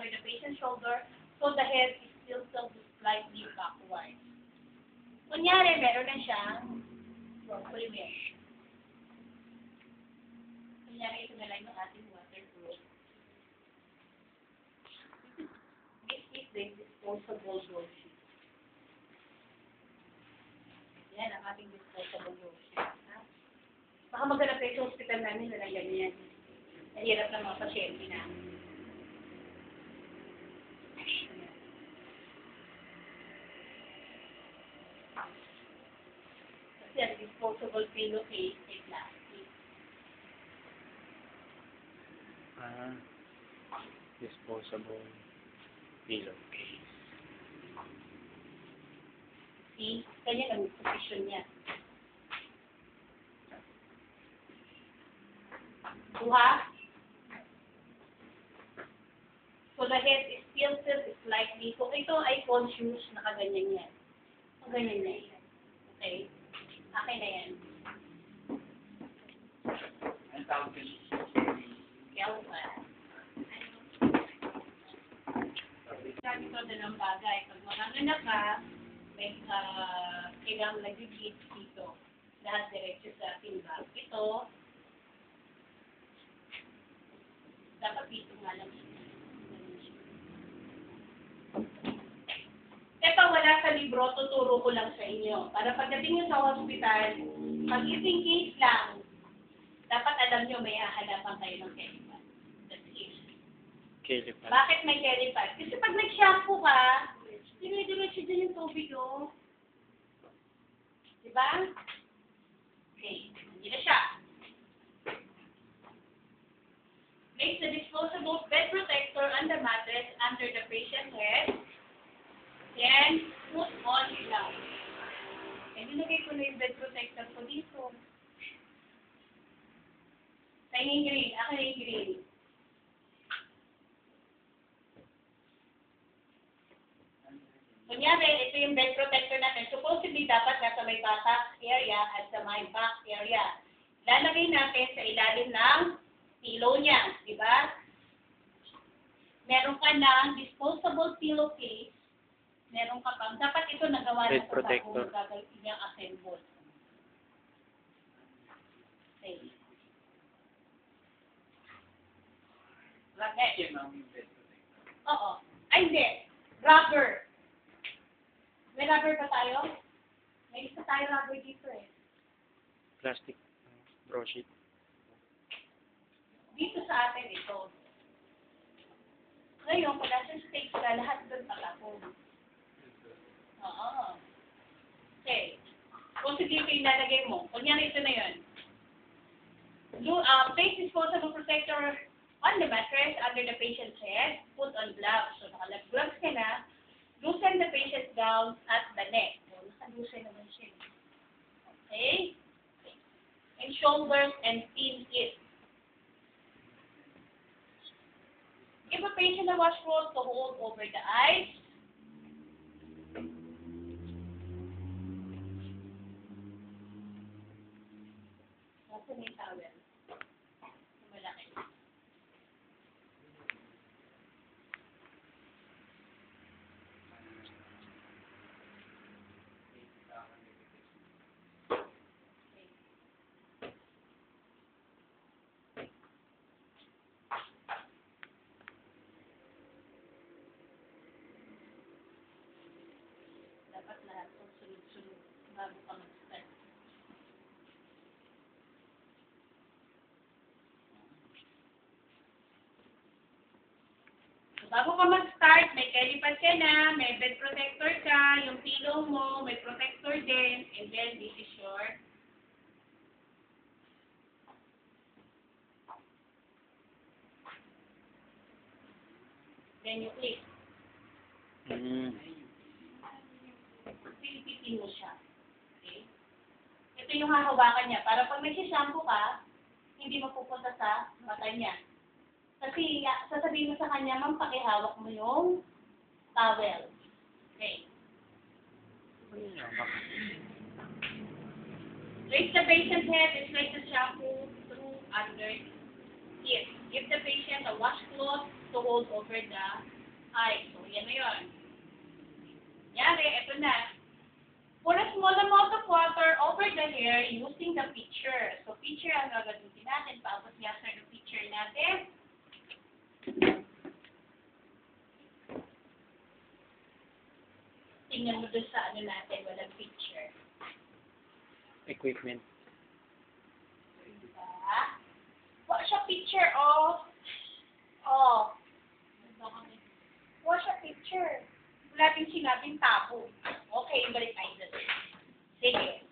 under the patient's shoulder, so the head is tilted slightly backward. Kunyari, meron na siyang broccoli mesh. Kunyari, ito na lang yung ating waterproof. This is the disposable door sheet. Yan ang ating disposable door sheet. Baka maghanap kayo sa hospital namin na ganyan. Nahirap ng mga pasyente namin. Kasi ang disposable pillowcase ay plastic. Disposable pillowcase. See? Kanya ang position niya. Buha? So the head is tilted slightly. So ito ay conscious, nakaganyan yan. So ganyan na yan. Okay? Akin na yan. Ang tawag ko Kelvan. Sabi ko din ang bagay. Pag manganganak ka, may kailangan nag-bleed dito. Lahat diretso sa timbang. Ito, dapat dito nga lang. Ito, wala sa libro, tuturo ko lang sa inyo. Para pagdating nyo sa hospital, pag ising case lang, dapat alam nyo may hahanapan kayo ng chemical. That's it. Kelipad. Bakit may chemical? Kasi pag nag-shampoo ka, dire-diretso dyan yung tubig, oh. Diba? Okay, hindi na siya. Place the disposable bed protector on the mattress under the patient's head. Then, put on gloves. And nilagay ko na yung bed protector ko dito. Sa yung green. Akin yung green. Kunyari, ito yung bed protector natin. Supposedly, dapat nasa may back area at sa may back area. Lalagay natin sa ilalim ng pillow niya. Diba? Meron ka ng disposable pillowcase. Meron ka pang, dapat ito nagawa na Bed protector. sa bagong gagawin niyang assemble. Okay. Lagay yun ang bed protector. Oo. Ay, hindi. Rubber. May rubber ba tayo? May isa tayo rubber dito eh. Plastic. Brochure. Dito sa atin ito. Ngayon, kung nasa stage ka, lahat doon tatapon. Oo. Okay. Kung sige ito ilalagay mo, kunyari ito na yun. Place disposable protector on the mattress under the patient's head. Put on gloves. So, naka-gloves ka na. Loosen the patient's gown at the neck. So, naka-loosen naman siya. Okay? And shoulders and pin it. Give a patient a washcloth to hold over the eyes. Nasa may towel. Malaki. Dapat lahat kung sunod-sunod bago ka mag-start. So, bago ka mag-start, may kelipad ka na, may bed protector ka, yung pillow mo, may protector din, and then this is your then you click. Pilipitin mo siya. Okay? Ito yung hahawakan niya. Para pag nag-shampoo ka, hindi mapupunta sa mata niya. Kasi sasabihin mo sa kanya, ma'am, pakihawak mo yung towel. Okay. Place the patient's head and place the shampoo through under it. Give the patient a washcloth to hold over the eye. So, yan na yun. Yari, eto na. Pour a small amount of water over the hair using the pitcher. So, pitcher ang gagamitin natin. Paabot niya sa ng pitcher natin. Tingnan mo dun sa ano natin, walang pitcher. Equipment. Diba? Wala siya pitcher, oh. Oh. Wala siya pitcher. Wala din sinabing tabo. Okay, balik tayo dun. Sige.